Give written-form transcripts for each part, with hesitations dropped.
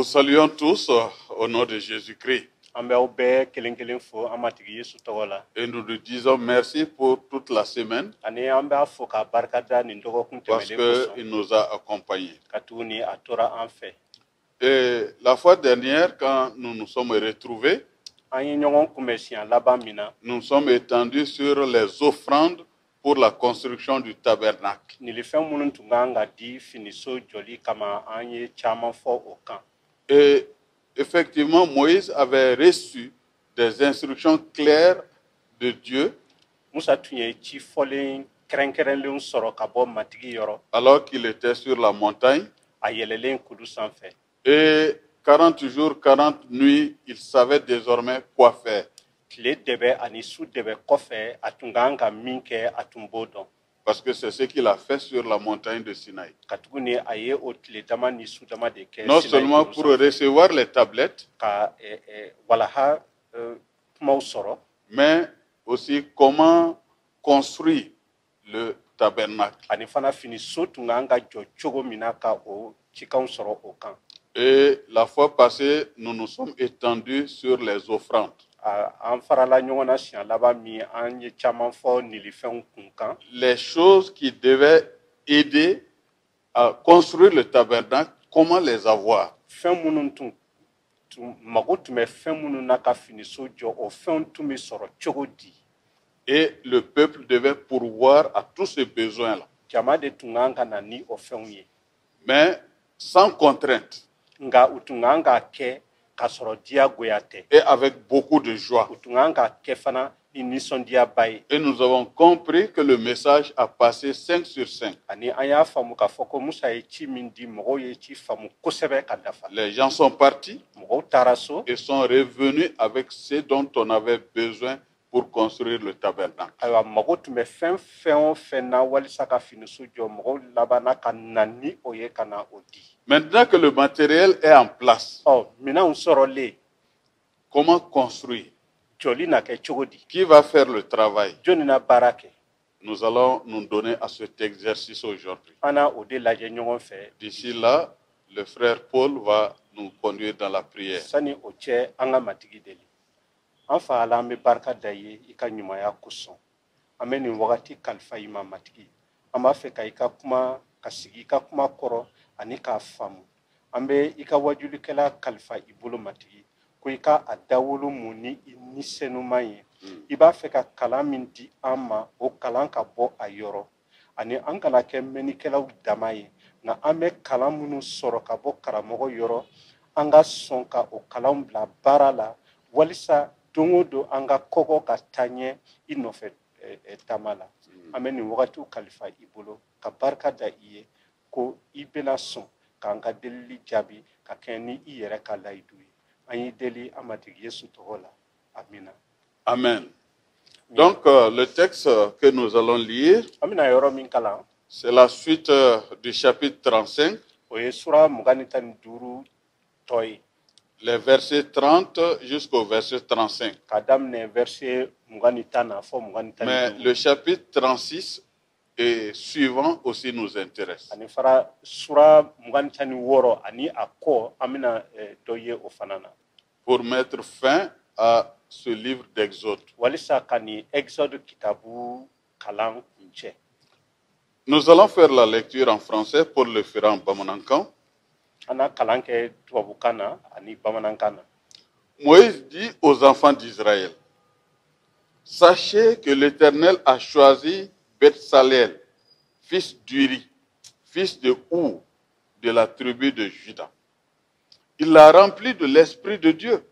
vous saluons tous au nom de Jésus-Christ. Et nous nous disons merci pour toute la semaine parce qu'il nous a accompagnés. Et la fois dernière, quand nous nous sommes retrouvés, nous nous sommes étendus sur les offrandes pour la construction du tabernacle. Et effectivement, Moïse avait reçu des instructions claires de Dieu alors qu'il était sur la montagne. Et 40 jours, 40 nuits, il savait désormais quoi faire. Parce que c'est ce qu'il a fait sur la montagne de Sinaï. Non seulement pour recevoir les tablettes, mais aussi comment construire le tabernacle. Et la fois passée, nous nous sommes étendus sur les offrandes. Les choses qui devaient aider à construire le tabernacle, comment les avoir? Et le peuple devait pourvoir à tous ces besoins-là. Mais sans contrainte. Et avec beaucoup de joie. Et nous avons compris que le message a passé 5 sur 5. Les gens sont partis et sont revenus avec ce dont on avait besoin pour construire le tabernacle. Maintenant que le matériel est en place, comment construire? Qui va faire le travail? Nous allons nous donner à cet exercice aujourd'hui. D'ici là, le frère Paul va nous conduire dans la prière. Kuika adawulu muni inisenumai iba feka kalamindi ama o kalanka bo ayoro ani ankala ke menikela damaye na ame kalamunu soroka bo karamogo yoro anga sonka o kalam bla barala walisa dongodo anga koko katanye inofe tamala ameni wakati kalifa ibulo ka barka da iye ko ibela son ka anga deli jabi ka keni iyere ka laidu. Amen. Donc, le texte que nous allons lire, c'est la suite du chapitre 35, les versets 30 jusqu'au verset 35. Mais le chapitre 36 et suivant aussi nous intéresse. Pour mettre fin à ce livre d'Exode. Nous allons faire la lecture en français pour le faire en bamanankan. Moïse dit aux enfants d'Israël, sachez que l'Éternel a choisi Bethsalel, fils d'Uri, fils de Our, de la tribu de Juda. Il l'a rempli de l'Esprit de Dieu,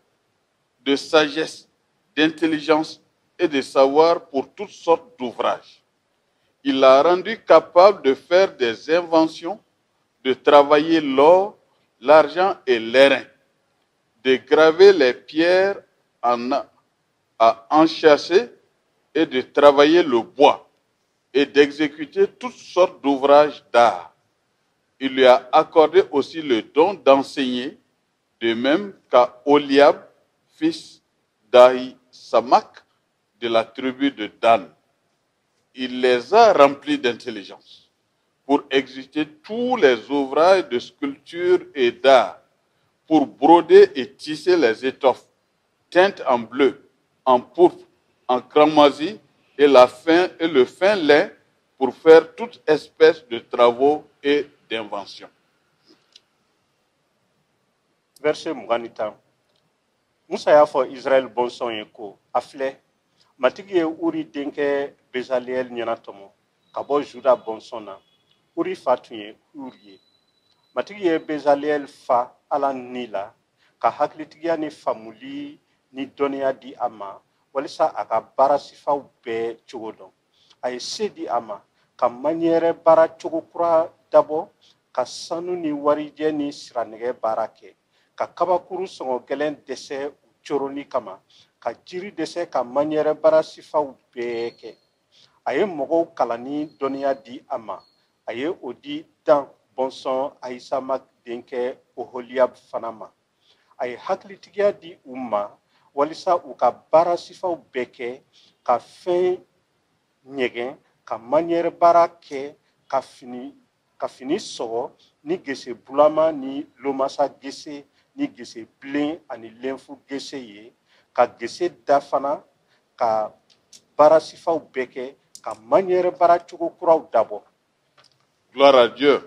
de sagesse, d'intelligence et de savoir pour toutes sortes d'ouvrages. Il l'a rendu capable de faire des inventions, de travailler l'or, l'argent et l'airain, de graver les pierres à enchâsser et de travailler le bois et d'exécuter toutes sortes d'ouvrages d'art. Il lui a accordé aussi le don d'enseigner, de même qu'à Oliab, fils d'Ahisamak, de la tribu de Dan. Il les a remplis d'intelligence pour exécuter tous les ouvrages de sculpture et d'art, pour broder et tisser les étoffes, teintes en bleu, en pourpre, en cramoisi et le fin lait pour faire toute espèce de travaux et d'inventions. Verset Muganita. Musa y'a fɔ Israël bɔnsɔn ye ko a filɛ matigi ye Uri denkɛ Bezalel ɲɛna tɔmɔ ka bɔ Juda bɔnsɔn na. Uri fa tun ye Uri ye. Matigi ye Bezalel fa Ala ni la ka hakilitigiya ni faamuli ni dɔnniya di a ma walisa a ka baara sifaw bɛɛ cogo dɔn. A ye se di a ma ka maniɛrɛ baara cogo kura dabɔ ka sanu ni warijɛ ni siranɛgɛ baara kɛ. Ka kabakuru sɔngɔ gɛlɛn dɛsɛ coroni kama ka jiri dɛsɛ ka maniɛrɛ baara sifaw bɛɛ kɛ. A ye mɔgɔw kalan ni dɔnniya di a ma. A ye o di Dan bɔnsɔn Ahisama denkɛ Oholiyab fana ma. A ye hakilitigiya di u ma walisa u ka baara sifaw bɛɛ kɛ ka fɛn ɲɛgɛn ka maniɛrɛ baara kɛ ka fini sɔgɔ ni gese bulama ni lomasa gese ni gese bilen ani lenfu gese ye ka gese da fana ka baara sifaw bɛɛ kɛ ka maniɛrɛ baara cogo kuraw dabɔ. Gloire à Dieu.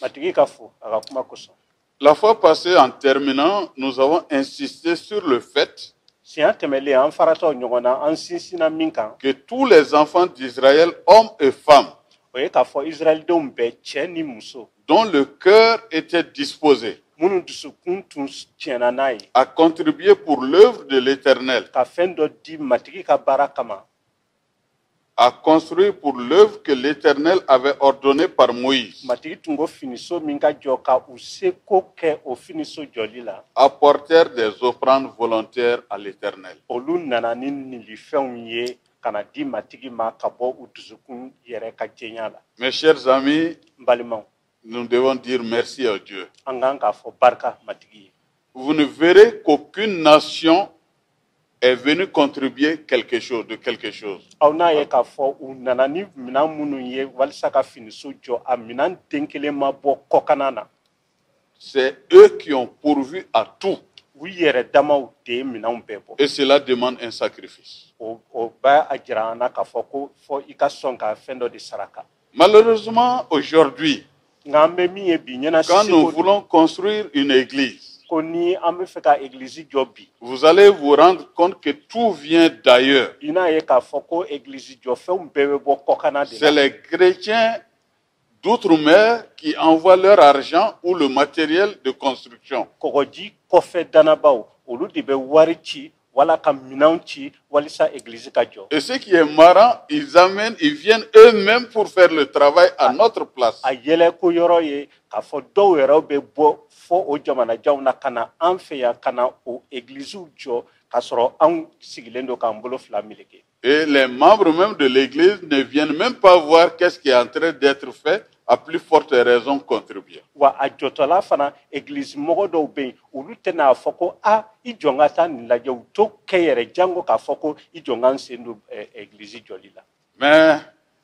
Matigi ka fo a ka kuma kosɔn. La fois passée, en terminant, nous avons insisté sur le fait Siɲɛ tɛmɛlen an faratɔ ɲɔgɔn na an sinsina min kan que tous les enfants d'Israël, hommes et femmes, o ye k'a fɔ Israɛlidenw bɛɛ cɛ ni muso dont le cœur était disposé minnu dusukun tun tiɲɛna n'a ye à contribuer pour l'œuvre de l'Éternel, ka fɛn dɔ di matigi ka baara kama à construire pour l'œuvre que l'Éternel avait ordonnée par Moïse, matigi tun ko finiso min ka jɔ ka u seko kɛ o finiso jɔli la apportèrent des offrandes volontaires à l'Éternel. olu nana ni nilifɛnw ye ka na di matigi ma ka bɔ u dusukun yɛrɛ ka jɛnya la. Mes chers amis, N balimaw nous devons dire merci à Dieu. an kan k'a fɔ barika matigi ye. Vous ne verrez qu'aucune nation est venue contribuer quelque chose, de quelque chose. aw n'a ye k'a fɔ u nana ni minan minnu ye walisa ka finiso jɔ a minan den kelen ma bɔ kɔkana na. C'est eux qui ont pourvu à tout. U yɛrɛ damaw de ye minanw bɛɛ bɔ. Et cela demande un sacrifice. o b'a a jira an na k'a fɔ ko fɔ i ka sɔn ka fɛn dɔ de saraka. Malheureusement, aujourd'hui, nka an bɛ min ye bi ɲɛna quand nous seko voulons construire une église, ko ni an bɛ fɛ ka egilizi jɔ bi vous allez vous rendre compte que tout vient d'ailleurs. i n'a ye k'a fɔ ko egilizi jɔ fɛnw bɛɛ bɛ bɔ kɔkana de C'est la. les chrétiens d'outre-mer qui envoient leur argent ou le matériel de construction. kɔgɔji kɔfɛ danabaw olu de bɛ wari ci wala ka minɛnw ci walisa egilizi ka jɔ. Et ce qui est marrant, ils viennent eux-mêmes pour faire le travail à notre place. a yɛlɛko yɔrɔ ye k'a fɔ dɔw yɛrɛ bɛ bɔ fɔ o jamanajanw na ka na an fɛ yan ka na o egiliziw jɔ k'a sɔrɔ anw sigilen don k'an bolo fila meleke. Et les membres même de l'église ne viennent même pas voir qu'est-ce qui est en train d'être fait, à plus forte raison contribuer. Wa a jɔtɔla fana egilizi mɔgɔ dɔw bɛ yen olu tɛna fɔ ko a i jɔ n ka taa nin lajɛ u to kɛ yɛrɛ jango k'a fɔ ko i jɔ n ka n sen don egilizi jɔli la. Mais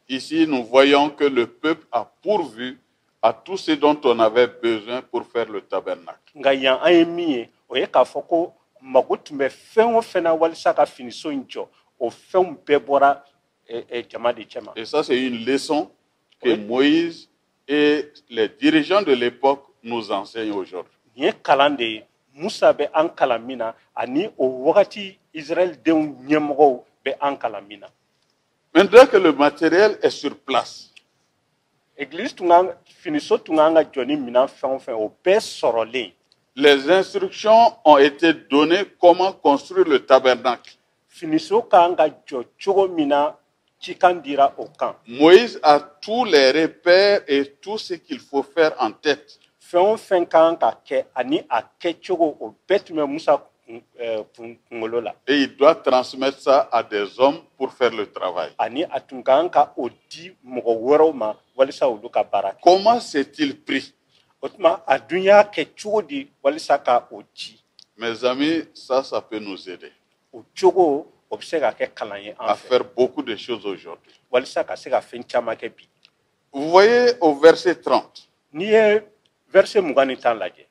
ici, nous voyons que le peuple a pourvu à tout ce dont on avait besoin pour faire le tabernacle. Nka yan an ye min ye o ye k'a fɔ ko mago tun bɛ fɛn o fɛn na walisa ka finiso in jɔ o fɛnw bɛɛ bɔra jama de cɛma. Et ça, c'est une leçon que Moïse et les dirigeants de l'époque nous enseignent aujourd'hui. Nin ye kalan de ye musa bɛ an kalan min na ani o wagati israɛlidenw ɲɛmɔgɔw bɛ an kalan min na. Maintenant que le matériel est sur place, Église tun kan finiso tun kan ka jɔ ni minɛn fɛn o fɛn o bɛɛ sɔrɔlen. les instructions ont été données comment construire le tabernacle. Finiso kan ka jɔ cogo min na cikan dira o kan. Moïse a tous les repères et tout ce qu'il faut faire en tête. Fɛn o fɛn kan ka kɛ ani a kɛcogo o bɛɛ tun bɛ musa kunkolo la. Et il doit transmettre ça à des hommes pour faire le travail. Ani a tun kan ka o di mɔgɔ wɛrɛw ma walisa olu ka baara kɛ. Comment s'est-il pris? O tuma a dun y'a kɛ cogo di walisa ka o ci. Mes amis, ça peut nous aider O cogo o bɛ se ka kɛ kalan ye à an fɛ faire beaucoup de choses aujourd'hui. walisa ka se ka fɛn caman kɛ bi. Vous voyez au verset 30, N'i ye verset 25 lajɛ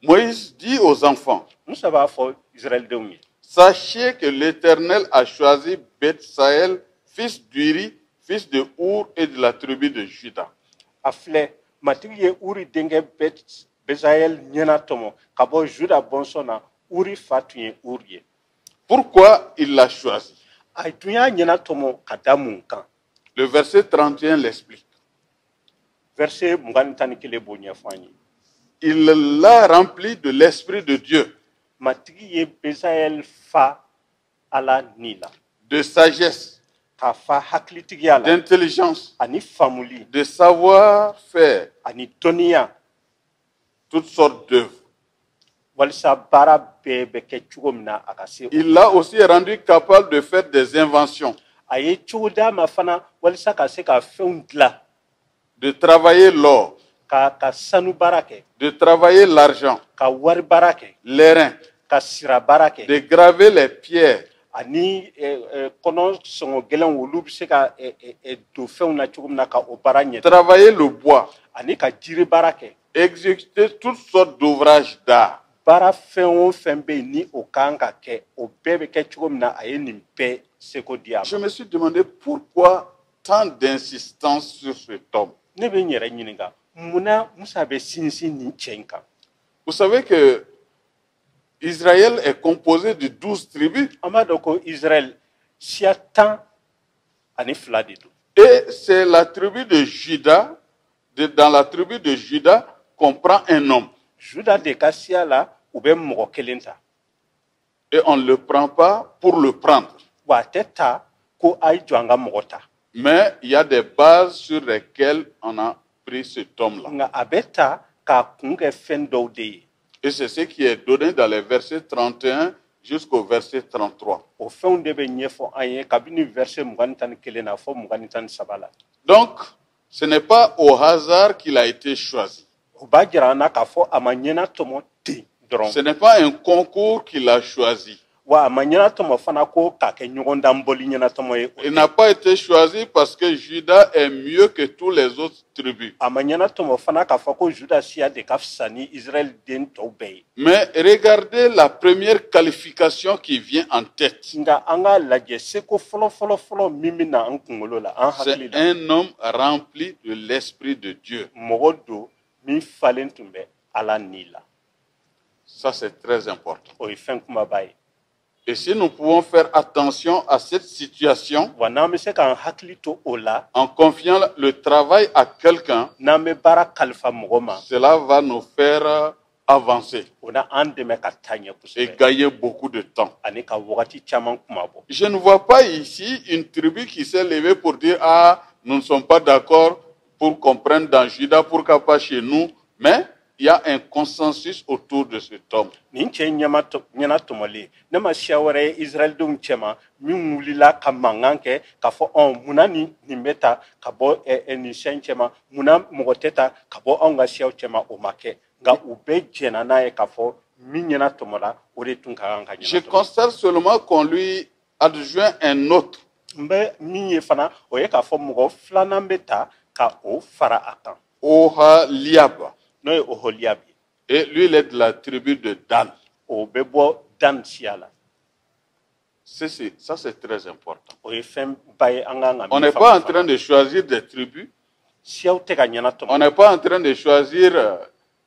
Moïse dit aux enfants, Musa b'a fɔ Israɛlidenw ye, sachez que l'Éternel a choisi Beth-Saël, fils d'Uri, fils de Our et de la tribu de Juda. a filɛ matigi ye Uri denkɛ Bezayɛl ɲɛna tɔmɔ ka bɔ Juda bɔnsɔn na. Uri fa tun ye Uri ye. Pourquoi il l'a choisi? A tun y'a ɲɛna tɔmɔ ka da mun kan? Le verset 31 l'explique. Verset 21 b'o ɲɛfɔ an ye. Il l'a rempli de l'Esprit de Dieu, Matigi ye Bezayɛl fa Ala ni la, de sagesse, k'a fa hakilitigiya la, d'intelligence, ani faamuli, de savoir-faire, ani dɔnniya, toutes sortes d'œuvres. walisa baara bɛɛ bɛ kɛ cogo min na a ka se. Il l'a aussi rendu capable de faire des inventions, A ye cogo d'a ma fana walisa ka se ka fɛnw dilan, de travailler l'or, ka sanu baara kɛ, de travailler l'argent, ka wari baara kɛ, l'airain, ka sira baara kɛ, de graver les pierres, ani kɔnɔ sɔngɔ gɛlɛnw olu bɛ se ka don fɛnw na cogo min na ka o baara ɲɛ, travailler le bois, ani ka jiri baara kɛ. exécuter toutes sortes d'ouvrages d'art. Baara fɛn o fɛn bɛ yen ni o kan ka kɛ o bɛɛ bɛ kɛ cogo min na a ye nin bɛɛ seko di a Je ma. me suis demandé pourquoi tant d'insistance sur cet homme. Ne bɛ n yɛrɛ ɲininka munna Musa bɛ sinsin nin cɛ in kan. Vous savez que Israël est composé de 12 tribus An b'a dɔn ko Israël siya 12 de don. et c'est la tribu de Juda, dans la tribu de Juda qu'on prend un homme Juda de ka siya la u bɛ mɔgɔ kelen ta, et on ne le prend pas pour le prendre. wa a tɛ ta ko a ye jɔ an ka mɔgɔ ta, Mais il y a des bases sur lesquelles on a pris cet homme-là. nka a bɛ ta k'a kun kɛ fɛn dɔw de ye. Et c'est ce qui est donné dans les versets 31 jusqu'au verset 33. O fɛnw de bɛ ɲɛfɔ an ye kabini verset 21 na fɔ 23 la. Donc, ce n'est pas au hasard qu'il a été choisi. O b'a jira an na k'a fɔ a ma ɲɛna tɔmɔ ten dɔrɔn. Ce n'est pas un concours qu'il a choisi. Wa a ma ɲɛna tɔmɔ fana ko k'a kɛ ɲɔgɔndan bɔli ɲɛna tɔmɔ ye. Il n'a pas été choisi parce que Juda est mieux que tous les autres tribus. A ma ɲɛna tɔmɔ fana k'a fɔ ko Juda siya de ka fisa ni Israël den tɔw bɛɛ ye. Mais regardez la première qualification qui vient en tête. Nka an k'a lajɛ seko fɔlɔ min bɛ na an kunkolo la an hakili C'est la. un homme rempli de l'Esprit de Dieu. Mɔgɔ don min falen tun bɛ Ala ni la. Ça, c'est très important. O ye fɛn kumaba ye. Et si nous pouvons faire attention à cette situation Wa n'an bɛ se k'an hakili to o la, en confiant le travail à quelqu'un, n'an bɛ baara kalifa mɔgɔ ma, cela va nous faire avancer o na an dɛmɛ ka taa ɲɛ et kosɛbɛ gagner beaucoup de temps. ani ka wagati caman kumabɔ. Je ne vois pas ici une tribu qui s'est levée pour dire ah, nous ne sommes pas d'accord pour qu'on prenne dans Juda, pourquoi pas chez nous. Mais il y a un consensus autour de cet homme. Nin cɛ ɲɛna tɔmɔlen ne ma siya wɛrɛ ye Israɛlidenw cɛma min wulila ka mankan kɛ k'a fɔ munna nin bɛ ta ka bɔ nin siya in cɛma, munna mɔgɔ tɛ ta ka bɔ anw ka siyaw cɛma, o ma kɛ. Nka u bɛɛ jɛnna n'a ye k'a fɔ min ɲɛna tɔmɔla o de tun ka kan ka Je ɲɛna tɔmɔ. constate seulement qu'on lui adjoint un autre. N bɛ min ye fana o ye k'a fɔ mɔgɔ filanan bɛ ta ka o fara a kan Oholiab. n'o ye Oholiab ye. Et lui, il est de la tribu de Dan. O bɛ bɔ Dan siya la. Ça, c'est très important. O ye fɛn ba ye an kan ka On min n'est pas en faamu train fana. de choisir des tribus. Siyaw tɛ ka ɲɛna On tɔmɔ. n'est pas en train de choisir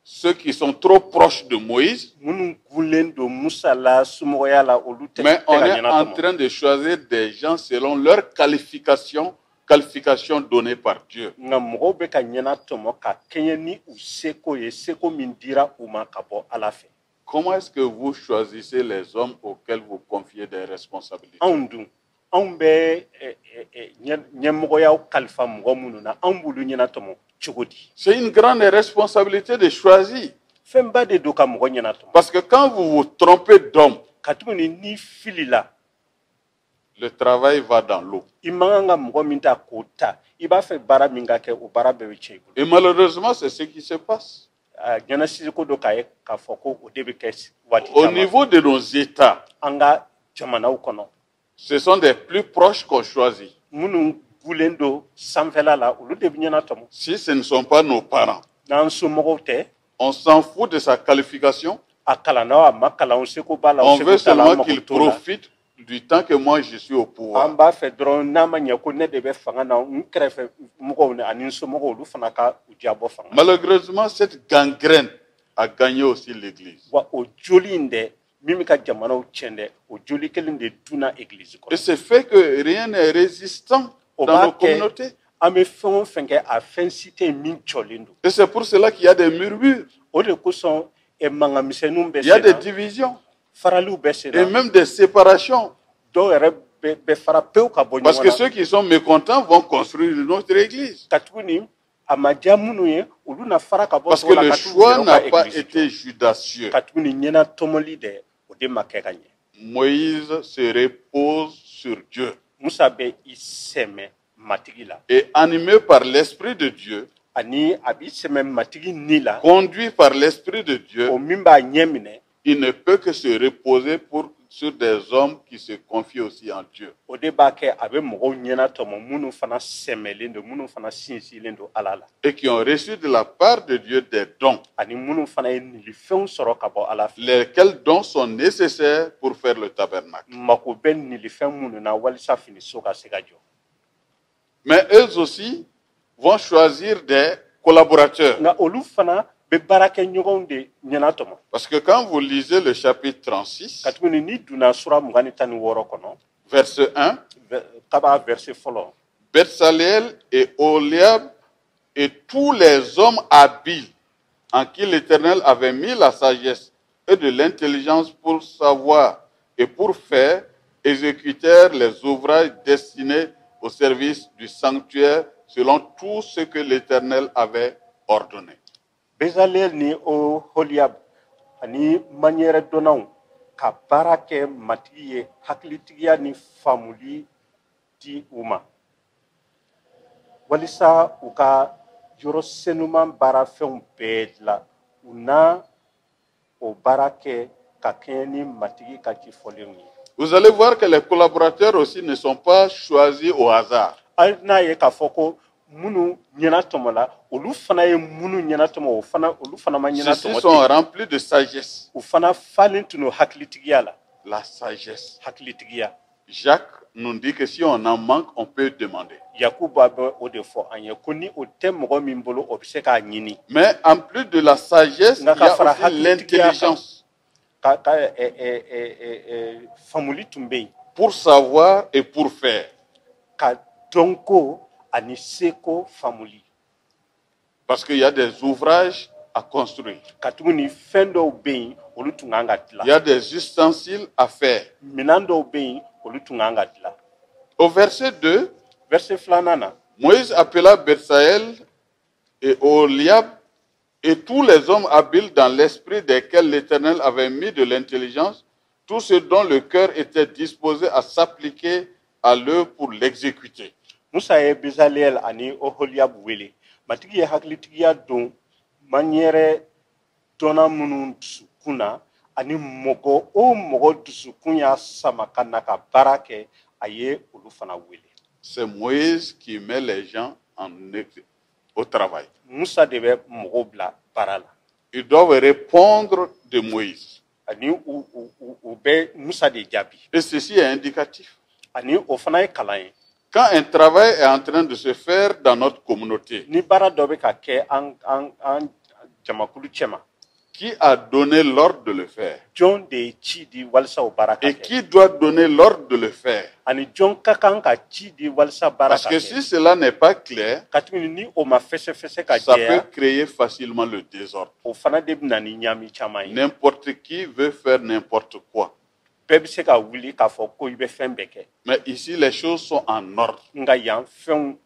ceux qui sont trop proches de Moïse. Minnu gulen don Musa la somɔgɔya la olu tɛ Mais ka on est ɲɛna en tɔmɔ. train de choisir des gens selon leur qualification donnée par Dieu. Nka mɔgɔw bɛ ka ɲɛna tɔmɔ ka kɛɲɛ ni u seko ye, seko min dira u ma ka bɔ Ala fɛ. Comment est-ce que vous choisissez les hommes auxquels vous confiez des responsabilités? Anw dun anw bɛ ɲɛmɔgɔyaw kalifa mɔgɔ minnu na anw b'olu ɲɛna tɔmɔ cogo di? C'est une grande responsabilité de choisir. Fɛnba de don ka mɔgɔ ɲɛna tɔmɔ. Parce que quand vous vous trompez d'homme, Ka tuguni ni filila le travail va dans l'eau. i man kan ka mɔgɔ min ta k'o ta i b'a fɛ baara min ka kɛ o baara bɛɛ bɛ tiɲɛ i bolo. Et malheureusement, c'est ce qui se passe. Ɲɛnasisiko dɔ k'a ye k'a fɔ ko o de bɛ kɛ waati Au caman. niveau de nos États, An ka jamanaw kɔnɔ ce sont des plus proches qu'on choisit. minnu gulen don sanfɛla la olu de bɛ ɲɛna tɔmɔ. Si ce ne sont pas nos parents, N'an somɔgɔw tɛ On s'en fout de sa qualification. a kalanna a ma kalan o seko b'a la o On veut seko t'a la, an seulement mago qu'il t'o la. profite du temps que moi je suis au An pouvoir. b'a fɛ dɔrɔn n'a ma ɲɛ ko ne de bɛ fanga na n kɛrɛfɛ mɔgɔw ani n somɔgɔw olu fana ka u jabɔ fanga. Malheureusement, cette gangrène a gagné aussi l'Église. Wa o joli in dɛ min bɛ ka jamanaw tiɲɛ dɛ o joli kelen de dunna église Et kɔnɔ. c'est fait que rien n'est résistant O dans b'a nos communautés. an bɛ fɛn o fɛn kɛ a fɛn si tɛ yen min jɔlen don. Et c'est pour cela qu'il y a des murmures, O de kosɔn mankanmisɛnninw bɛ il y a sen des na divisions faraliw bɛ sen et na même des séparations. dɔw yɛrɛ bɛ fara pewu ka bɔ Parce ɲɔgɔn que na. ceux qui sont mécontents vont construire une autre église. Ka tuguni a ma diya minnu ye olu na fara ka bɔ Parce que tɔgɔ la le ka t'u choix yɛrɛw n'a ka pas église été jɔ. judacieux. Ka tuguni ɲɛna tɔmɔli dɛ o de ma kɛ ka ɲɛ. Moïse se repose sur Dieu. Musa bɛ i sɛmɛ matigi la Et animé par l'Esprit de Dieu, ani a b'i sɛmɛ matigi ni la conduit par l'Esprit de Dieu, o min b'a ɲɛ minɛ il ne peut que se reposer sur des hommes qui se confient aussi en Dieu. o de b'a kɛ a bɛ mɔgɔw ɲɛna tɔmɔ minnu fana sɛmɛlen don minnu fana sinsinlen don ala la Et qui ont reçu de la part de Dieu des dons. ani minnu fana ye nilifɛnw sɔrɔ ka bɔ ala fɛ Lesquels dons sont nécessaires pour faire le tabernacle. mako bɛ nilifɛn minnu na walisa finiso ka se ka jɔ. Mais eux aussi vont choisir des collaborateurs. Nka olu fana bɛ baarakɛ ɲɔgɔnw de ɲɛna tɔmɔ. Parce que quand vous lisez le chapitre 36, Ka tuguni ni donna sura 26 kɔnɔ verset 1, kaba verset fɔlɔ Betsalel et Oliab et tous les hommes habiles en qui l'Éternel avait mis la sagesse et de l'intelligence pour savoir et pour faire, exécutèrent les ouvrages destinés au service du sanctuaire selon tout ce que l'Éternel avait ordonné. Bezalel ni Oholiab ani manière dɔnnaw ka baara kɛ matigi ye hakilitigiya ni faamuli di u ma walisa u ka yɔrɔ senuman baarafɛnw bɛɛ dilan u na o baara kɛ ka kɛɲɛ ni matigi ka cifɔlenw ye. Vous allez voir que les collaborateurs aussi ne sont pas choisis au hasard. Hali n'a ye k'a fɔ ko minnu ɲɛna tɔmɔ la olu fana ye minnu ɲɛna tɔmɔ olu fana ma ɲɛna Ceux-ci tɔmɔ sont ten. remplis de sagesse. U fana falen tun don hakilitigiya la La sagesse. hakilitigiya. Jacques nous dit que si on en manque, on peut demander. Yakuba bɛ o de fɔ an ye ko ni o tɛ mɔgɔ min bolo o bɛ se k'a ɲini Mais en plus de la sagesse, il y a aussi l'intelligence ka faamuli tun bɛ yen pour savoir et pour faire. ka dɔnko ani seko faamuli Parce qu'il y a des ouvrages à construire. ka tuguni fɛn dɔw bɛ yen olu tun kan ka Il y a dilan des ustensiles à faire. minɛn dɔw bɛ yen olu tun kan ka dilan. Au verset 2, Verset filanan na Moïse appela Betsaël et Oliab et tous les hommes habiles dans l'esprit desquels l'Éternel avait mis de l'intelligence, tous ceux dont le cœur était disposé à s'appliquer à l'œuvre pour l'exécuter. Musa ye Bezalel ani Oholiab wele matigi ye hakilitigiya don manière dɔnna minnu dusukun na ani mɔgɔ o mɔgɔ dusukun y'a sama ka na ka baara kɛ a ye olu fana wele. C'est Moïse qui met les gens au travail. Musa de bɛ mɔgɔw bila baara la Ils doivent répondre de Moïse. ani u bɛ Musa de jaabi Et ceci est indicatif. ani o fana ye kalan ye. Quand un travail est en train de se faire dans notre communauté, Ni baara dɔ bɛ ka kɛ an jamakulu cɛma qui a donné l'ordre de le faire? jɔn de ye ci di walisa o baara ka Et kɛ qui doit donner l'ordre de le faire? ani jɔn ka kan ka ci di walisa baara Parce ka que kɛ. si cela n'est pas clair, Ka tuguni ni o ma fɛsɛfɛsɛ ka ça peut jɛya créer facilement le désordre. o fana de bɛ na ni ɲami caman ye. N'importe qui veut faire n'importe quoi. Bɛɛ bɛ se ka wuli k'a fɔ ko i bɛ fɛn bɛɛ kɛ Mais ici, les choses sont en ordre. nka yan fɛnw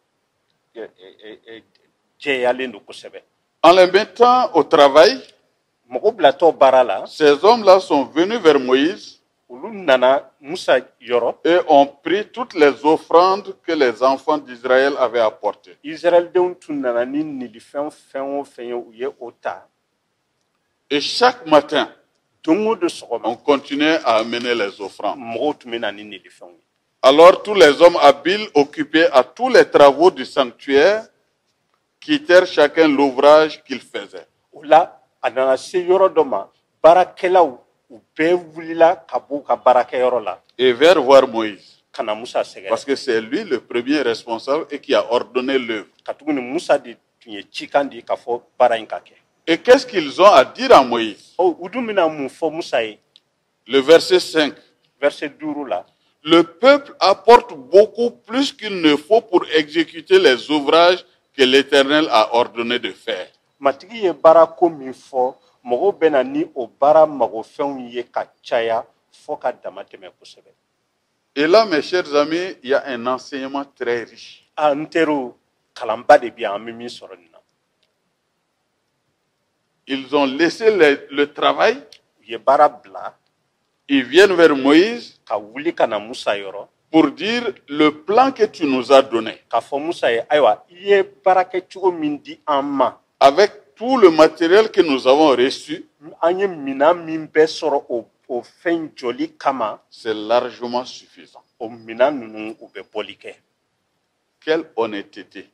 jɛyalen don kosɛbɛ. En les mettant au travail, Mɔgɔ bilatɔ baara la ces hommes-là sont venus vers Moïse olu nana Musa yɔrɔ et ont pris toutes les offrandes que les enfants d'Israël avaient apportées. Israɛlidenw tun nana ni nilifɛn fɛn o fɛn ye u ye o ta Et chaque matin, don o don sɔgɔma on continuait à amener les offrandes. mɔgɔw tun bɛ na ni nilifɛnw ye. Alors tous les hommes habiles occupés à tous les travaux du sanctuaire quittèrent chacun l'ouvrage qu'il faisait. O la a nana se yɔrɔ dɔ ma baarakɛlaw u bɛɛ wulila ka bɔ u ka baarakɛyɔrɔ la et vers voir Moïse. ka na Musa sɛgɛrɛ Parce que c'est lui le premier responsable et qui a ordonné l'œuvre. ka tuguni Musa de tun ye cikan di k'a fɔ baara in ka kɛ Et qu'est-ce qu'ils ont à dire à Moïse? u dun bɛna mun fɔ Musa ye Le verset 5. verset 5 la Le peuple apporte beaucoup plus qu'il ne faut pour exécuter les ouvrages que l'Éternel a ordonné de faire. matigi ye baara ko min fɔ mɔgɔw bɛna ni o baara magofɛnw ye ka caya fɔ ka dama tɛmɛ kosɛbɛ. Et là, mes chers amis, il y a un enseignement très riche. N teriw kalanba de bi an bɛ min sɔrɔ nin na. Ils ont laissé le travail. U ye baara bila. Ils viennent vers Moïse Ka wuli ka na Musa yɔrɔ. Pour dire le plan que tu nous as donné. K'a fɔ Musa ye ayiwa i ye baara kɛ cogo min di an ma. Avec tout le matériel que nous avons reçu. An ye minan min bɛ sɔrɔ o fɛn joli kama. C'est largement suffisant. O minan ninnu u bɛ bɔli kɛ. Quelle honnêteté.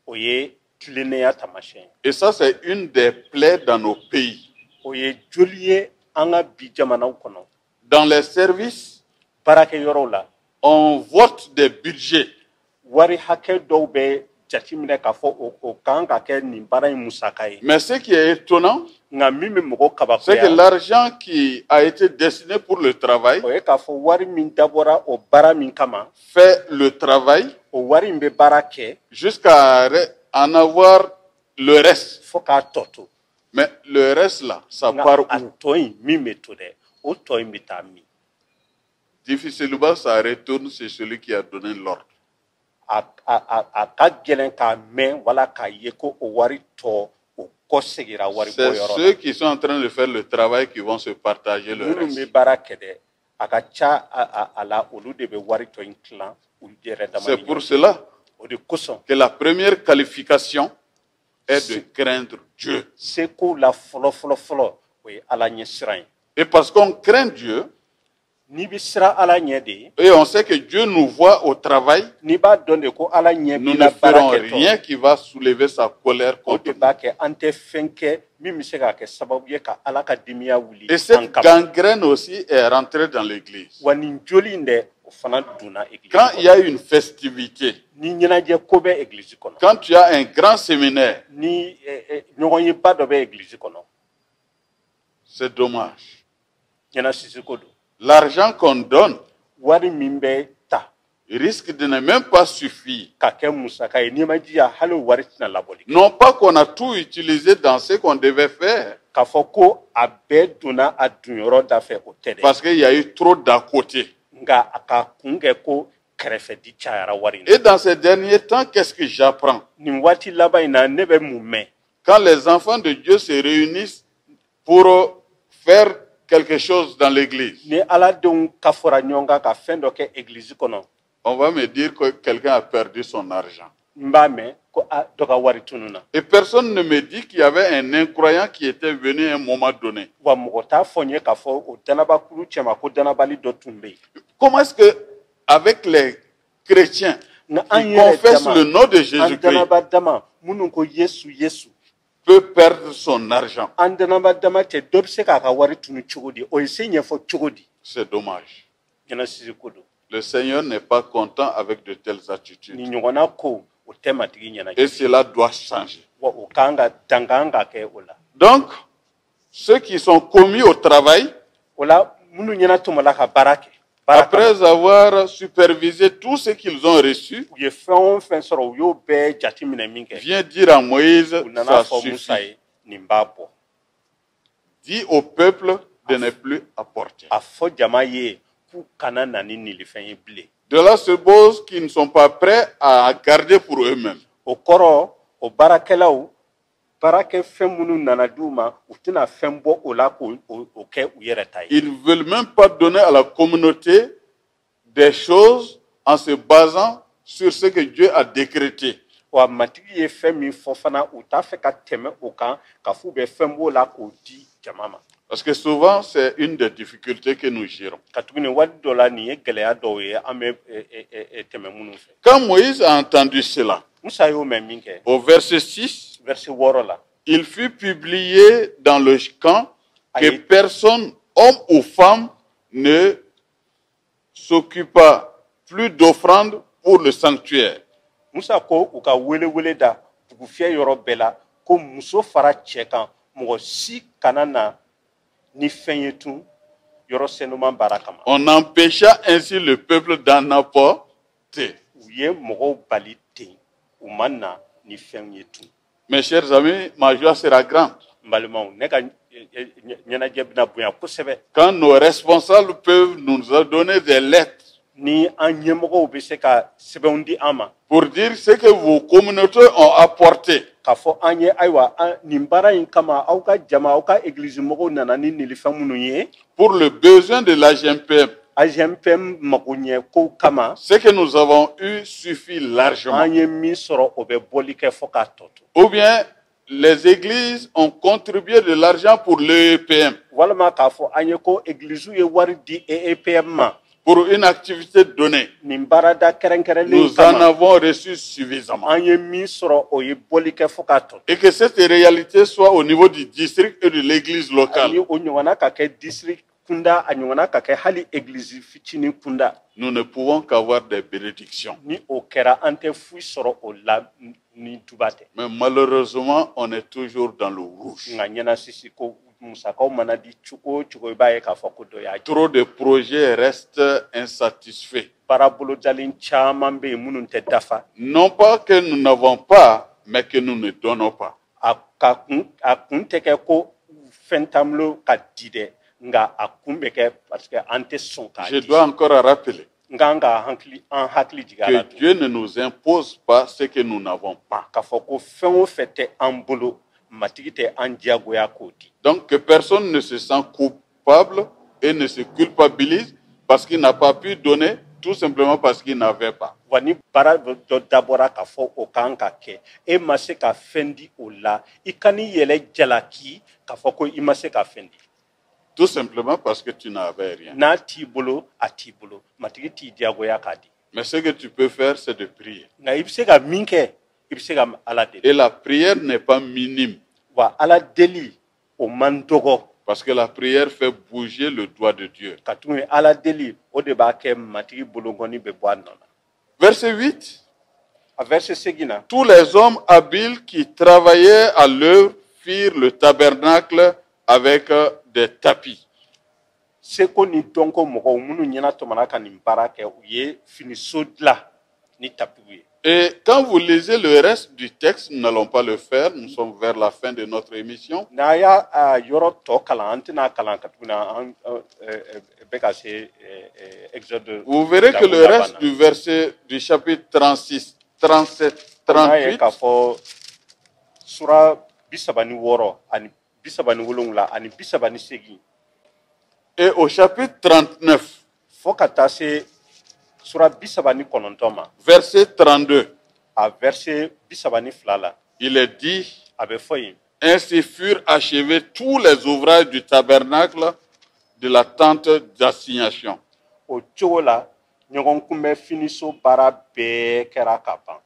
O ye tilennenya taamasiyɛn. Et ça, c'est une des plaies dans nos pays. O ye joli ye an ka bi jamanaw kɔnɔ. Dans les services, baarakɛyɔrɔw la. On vote des budgets. Wari hakɛ dɔw bɛ jateminɛ k'a fɔ o kan ka kɛ nin baara in musaka ye. Mais ce qui est étonnant, nka min bɛ mɔgɔw kabakoya. c'est que l'argent qui a été destiné pour le travail. O ye k'a fɔ wari min dabɔra o baara min kama. Fait le travail. O wari in bɛ baara kɛ. Jusqu'à en avoir le reste. Fo k'a tɔ to. Mais le reste là, ça part où? A tɔ in min bɛ to dɛ, o tɔ in bɛ taa min. Difficilement, ça retourne sur celui qui a donné l'ordre. A ka gɛlɛn k'a mɛn wala k'a ye ko o wari tɔ o kɔ segira wari bɔ yɔrɔ la. C'est ceux qui sont en train de faire le travail qui vont se partager le reste. Minnu bɛ baara kɛ dɛ, a ka ca a la olu de bɛ wari tɔ in tilan u yɛrɛ dama ni ɲɔgɔn cɛ. C'est pour cela o de kosɔn que la première qualification est de craindre Dieu. Seko la fɔlɔ o ye Ala ɲɛ siran ye. Et parce qu'on craint Dieu, n'i bɛ siran Ala ɲɛ de, et on sait que Dieu nous voit au travail, n'i b'a dɔn de ko Ala ɲɛ nous b'i ne la baara ferons kɛtɔ, rien qui va soulever sa colère o contre de nous. b'a kɛ an tɛ fɛn kɛ min bɛ se k'a kɛ sababu ye ka Ala ka dimiya wuli Et an cette kama. gangrène aussi est rentrée dans l'église. Wa nin joli in dɛ o fana donna église Quand il y a une festivité, ni ɲɛnajɛ ko bɛ église kɔnɔ, quand tu as un grand séminaire, ni ɲɔgɔn ye ba dɔ bɛ église kɔnɔ, c'est dommage. ɲɛnasisi ko don. L'argent qu'on donne Wari min bɛ ta risque de ne même pas suffire. ka kɛ musaka ye, n'i ma jija hali o wari tɛna labɔli kɛ. Non pas qu'on a tout utilisé dans ce qu'on devait faire, K'a fɔ ko a bɛɛ donna a dunyɔrɔ da fɛ o tɛ dɛ. parce qu'il y a eu trop d'à côté. Nka a ka kun kɛ ko kɛrɛfɛdi cayara wari in na. Et dans ces derniers temps, qu'est-ce que j'apprends? Nin waati laban in na ne bɛ mun mɛn? Quand les enfants de Dieu se réunissent pour faire quelque chose dans l'église, Ni Aladenw ka fɔra ɲɔgɔn kan ka fɛn dɔ kɛ église kɔnɔ, on va me dire que quelqu'un a perdu son argent. n b'a mɛn ko dɔ ka wari tunun na. Et personne ne me dit qu'il y avait un incroyant qui était venu à un moment donné. Wa mɔgɔ t'a fɔ n ye k'a fɔ o danabakuru cɛma ko danabali dɔ tun bɛ yen. Comment est-ce que, avec les chrétiens Nka an qui yɛrɛ confessent le nom de an Jésus-Christ, danaba dama minnu ko Yesu, peut perdre son argent? an danaba dama cɛ dɔ bɛ se k'a ka wari tunun cogo di? O ye se ɲɛfɔ cogo di? C'est dommage. Ɲɛnasisi ko don. Le Seigneur n'est pas content avec de telles attitudes. Ni ɲɔgɔnna ko o tɛ matigi ɲɛnajɛ. Et cela doit changer. Wa o kan ka dan kan ka kɛ o la. Donc, ceux qui sont commis au travail, O la minnu ɲɛna tuma ka baara kɛ. après avoir supervisé tout ce qu'ils ont reçu, U ye fɛn o fɛn sɔrɔ u y'o bɛɛ jate minɛ min kɛ. vient dire à Moïse, U nana ça fɔ Musa suffit. ye nin b'a bɔ. Dis au peuple de ne plus apporter. A fɔ jama ye k'u kana na ni nilifɛn ye bilen. De là se pose qu'ils ne sont pas prêts à garder pour eux-mêmes. O kɔrɔ o baarakɛlaw baarakɛ fɛn minnu nana d'u ma u tɛna fɛn bɔ o la k'o kɛ u yɛrɛ ta ye. Ils ne veulent même pas donner à la communauté des choses en se basant sur ce que Dieu a décrété. Wa matigi ye fɛn min fɔ fana u t'a fɛ ka tɛmɛ o kan ka f'u bɛ fɛn b'o la k'o di jama ma. Parce que souvent, c'est une des difficultés que nous gérons. Ka tuguni waati dɔ la nin ye gɛlɛya dɔw ye an bɛ tɛmɛ minnu fɛ. Quand Moïse a entendu cela, Musa y'o mɛn min kɛ au verset 6, verset 6 la il fut publié dans le camp que Aïe. personne, homme ou femme, ne s'occupa plus d'offrandes pour le sanctuaire. Musa ko u ka wele da dugu fiyɛ yɔrɔ bɛɛ la ko muso fara cɛ kan mɔgɔ si kana na ni fɛn ye tun yɔrɔ sɛnuman baara kama. On empêcha ainsi le peuple d'en apporter. U ye mɔgɔw bali ten u ma na ni fɛn ye tun. Mes chers amis, ma joie sera grande. N balimaw ne ka ɲɛnajɛ bɛna bonya kosɛbɛ. Quand nos responsables peuvent nous donner des lettres Ni an ɲɛmɔgɔw bɛ se ka sɛbɛnw di an ma. pour dire ce que vos communautés ont apporté. K'a fɔ an ye ayiwa nin baara in kama aw ka jama aw ka église mɔgɔw nana ni nilifɛn minnu ye. Pour le besoin de la GMPM. AGMPM mago ɲɛ kow kama. Ce que nous avons eu suffit largement. An ye min sɔrɔ o bɛ bɔli kɛ fɔ k'a tɔ to. Ou bien les églises ont contribué de l'argent pour l'EEPM. Walima k'a fɔ an ye ko église ye wari di EEPM ma. Pour une activité donnée. Nin baarada kɛrɛnkɛrɛnlen Nous en avons reçu suffisamment. An ye min sɔrɔ o ye bɔli kɛ fɔ k'a tɔ to. Et que cette réalité soit au niveau du district et de l'église locale. Ani o ɲɔgɔnna ka kɛ district kunda a ɲɔgɔnna ka kɛ hali église fitinin kunda. Nous ne pouvons qu'avoir des bénédictions. Ni o kɛra an tɛ foyi sɔrɔ o la ni tuba tɛ. Mais malheureusement, on est toujours dans le rouge. Nka ɲɛnasisi ko musakaw mana di cogo o cogo i b'a ye k'a fɔ ko dɔ y'a jɛ. Trop de projets restent insatisfaits. Baara bolodalen caman bɛ yen minnu tɛ dafa. Non pas que nous n'avons pas, mais que nous ne donnons pas. A kun tɛ kɛ ko fɛn t'an bolo ka di dɛ nka a kun bɛ kɛ parce que an tɛ sɔn k'a Je di. dois encore rappeler N kan ka an hakili jigin a la que Dieu ne nous impose pas ce que nous n'avons pas. k'a fɔ ko fɛn o fɛn tɛ an bolo matigi tɛ an diyagoya k'o di. Donc que personne ne se sent coupable et ne se culpabilise parce qu'il n'a pas pu donner, tout simplement parce qu'il n'avait pas. Wa ni baara dɔ dabɔra k'a fɔ o kan ka kɛ e ma se ka fɛn di o la i ka n'i yɛlɛ jalaki k'a fɔ ko i ma se ka fɛn di. Tout simplement parce que tu n'avais rien. N'a t'i bolo a t'i bolo matigi t'i diyagoya k'a di. Mais ce que tu peux faire, c'est de prier. Nka i bɛ se ka min kɛ i bɛ se ka ala deli. Et la prière n'est pas minime. Wa ala deli o man dɔgɔ. Parce que la prière fait bouger le doigt de Dieu. Ka tugu ye ala deli o de b'a kɛ matigi bolongɔni bɛ bɔ a nɔ na. Verset 8. A verset 8 na. Tous les hommes habiles qui travaillaient à l'œuvre firent le tabernacle avec des tapis. Seko ni dɔnko mɔgɔw minnu ɲɛna tɔmɔna ka nin baara kɛ u ye finiso dilan ni tapiw ye. Et quand vous lisez le reste du texte, nous n'allons pas le faire, nous sommes vers la fin de notre émission. N'a y'a yɔrɔ tɔ kalan an tɛna kalan ka tuguni an bɛ ka se Exode. Vous verrez que le reste du verset du chapitre 36, 37, 38, k'a fɔ sura 36 ani 37 ani 38. et au chapitre 39, Fo ka taa se sura 39 ma. verset 32, A verset 32 la. il est dit, A bɛ fɔ yen. ainsi furent achevés tous les ouvrages du tabernacle de la tente d'assignation. O cogo la ɲɔgɔn kunbɛ finiso baara bɛɛ kɛra ka ban.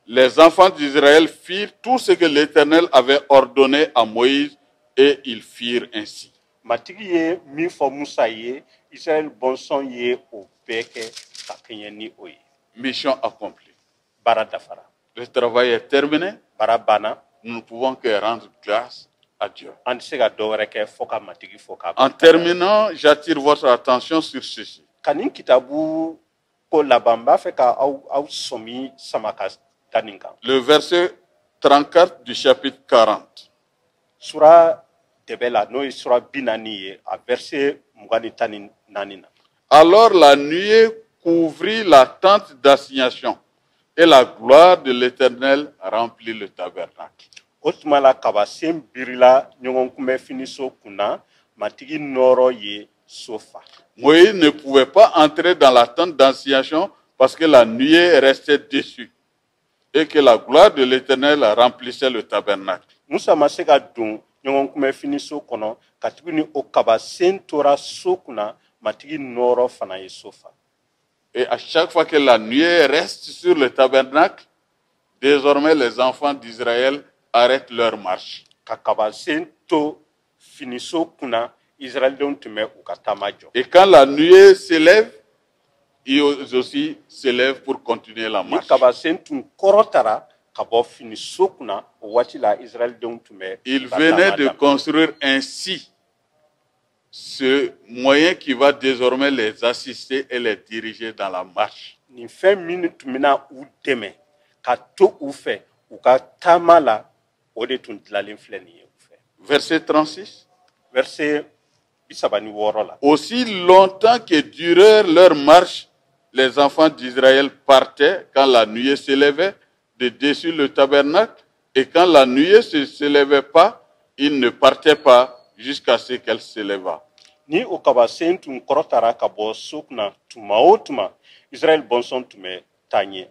Les enfants d'Israël firent tout ce que l'Éternel avait ordonné à Moïse et ils firent ainsi. Matigi ye min fɔ Musa ye, Israël bɔnsɔn ye o bɛɛ kɛ ka kɛɲɛ ni o ye. Mission accomplie. Baara dafara. Le travail est terminé. Baara banna. Nous ne pouvons que rendre grâce à Dieu. An tɛ se ka dɔ wɛrɛ kɛ fo ka matigi fo k'a En terminant, j'attire votre attention sur ceci. Ka nin kitabu ko laban n b'a fɛ ka aw sɔmi sama ka da nin kan. Le verset 34 du chapitre 40. Sura dɛbɛ la n'o ye sura 40 ye a verset 24 na. Alors la nuée couvrit la tente d'assignation et la gloire de l'Éternel remplit le tabernacle. O tuma la kaba sen birila ɲɔgɔn kunbɛ finiso kunna matigi nɔrɔ ye so fa. Moïse ne pouvait pas entrer dans la tente d'assignation parce que la nuée restait dessus et que la gloire de l'Éternel remplissait le tabernacle. Musa ma se ka don ɲɔgɔn kunbɛ finiso kɔnɔ ka tugu ni o kaba sen tora so kunna matigi nɔrɔ fana ye so fa. Et à chaque fois que la nuée reste sur le tabernacle, désormais les enfants d'Israël arrêtent leur marche. ka kabasen to finiso kuna Israël tun bɛ u ka taama jɔ. Et quand la nuée s'élève, ils aussi s'élèvent pour continuer la Ni marche. kabasen tun kɔrɔtara ka bɔ finiso kunna o waati la Israël tun bɛ Ils venaient de construire ainsi ce moyen qui va désormais les assister et les diriger dans la marche. Nin fɛn min tun bɛna u dɛmɛ ka to u fɛ u ka taama la o de tun dilanlen filɛ nin ye u fɛ. Verset 36. Verset 36 la. Aussi longtemps que durèrent leur marche, les enfants d'Israël partaient quand la nuée s'élevait de dessus le tabernacle, et quand la nuée ne s'élevait pas, ils ne partaient pas jusqu'à ce qu'elle s'éleva. Ni o kabasen tun kɔrɔtara ka bɔ so kunna tuma o tuma Israël bɔnsɔn tun bɛ taa ɲɛ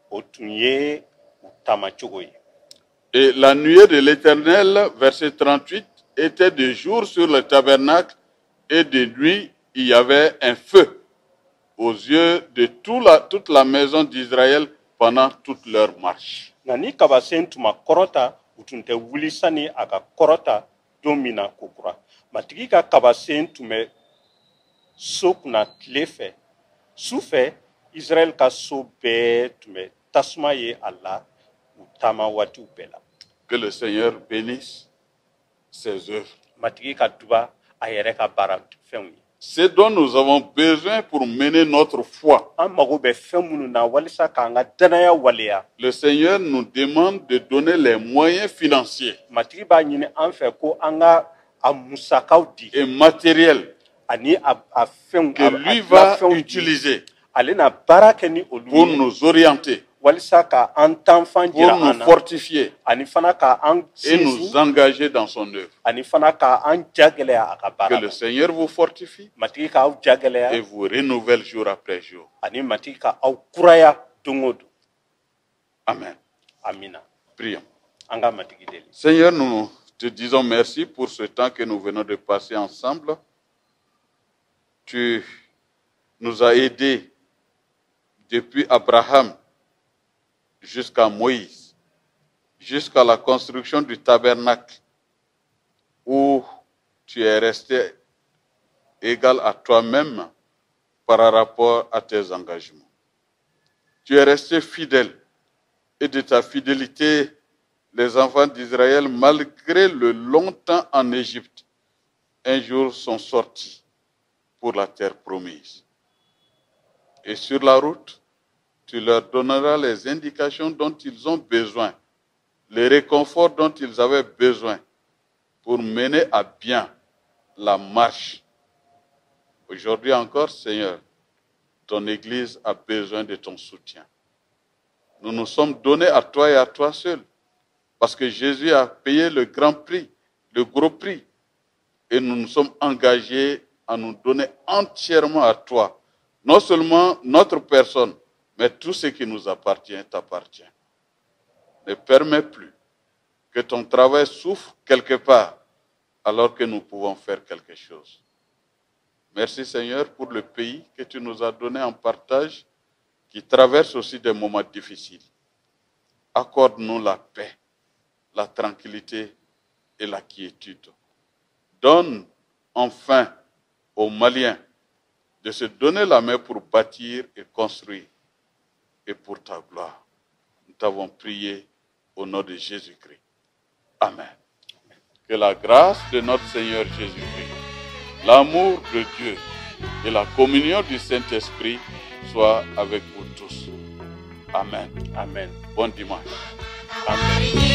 o tun ye u taama cogo ye. Et la nuée de l'Éternel, verset 38, était de jour sur le tabernacle, et de nuit il y avait un feu aux yeux de toute la maison d'Israël pendant toute leur marche. Na ni kabasen tuma kɔrɔta u tun tɛ wuli sani a ka kɔrɔta don min na kokura. Matigi ka kabasen tun bɛ so kunna tile fɛ su fɛ Israël ka so bɛɛ tun bɛ tasuma ye a la u taama waatiw bɛɛ la. Que le Seigneur bénisse ses œuvres. Matigi ka duba a yɛrɛ ka baara fɛnw ye. Ce dont nous avons besoin pour mener notre foi. An mago bɛ fɛn minnu na walisa k'an ka danaya waleya. Le Seigneur nous demande de donner les moyens financiers Matigi b'a ɲini an fɛ ko an ka a musakaw di et matériels ani a fɛnw que lui va utiliser ale na baara kɛ ni olu pour ye nous orienter, walisa ka an tanfan pour jira nous an na fortifier ani fana ka an et sinsin nous engager dans son œuvre. ani fana ka an jagɛlɛya a ka Que baara le la. Seigneur vous fortifie Matigi k'aw et jagɛlɛya vous renouvelle jour après jour. ani matigi ka aw kuraya don o don. Amen. Amina. Prions. An ka matigi deli. Seigneur, nous te disons merci pour ce temps que nous venons de passer ensemble. Tu nous as aidés depuis Abraham jusqu'à Moïse, jusqu'à la construction du tabernacle, où tu es resté égal à toi-même par rapport à tes engagements. Tu es resté fidèle, et de ta fidélité, les enfants d'Israël, malgré le long temps en Égypte, un jour sont sortis pour la terre promise. Et sur la route, tu leur donneras les indications dont ils ont besoin, les réconforts dont ils avaient besoin pour mener à bien la marche. Aujourd'hui encore, Seigneur, ton Église a besoin de ton soutien. Nous nous sommes donnés à toi et à toi seul, parce que Jésus a payé le grand prix, le gros prix, et nous nous sommes engagés à nous donner entièrement à toi. Non seulement notre personne, mais tout ce qui nous appartient t'appartient. Ne permets plus que ton travail souffre quelque part alors que nous pouvons faire quelque chose. Merci Seigneur pour le pays que tu nous as donné en partage, qui traverse aussi des moments difficiles. Accorde-nous la paix, la tranquillité et la quiétude. Donne enfin aux Maliens de se donner la main pour bâtir et construire, et pour ta gloire. Nous t'avons prié au nom de Jésus-Christ. Amen. Que la grâce de notre Seigneur Jésus-Christ, l'amour de Dieu et la communion du Saint-Esprit soient avec vous tous. Amen. Amen. Bon dimanche. Amen.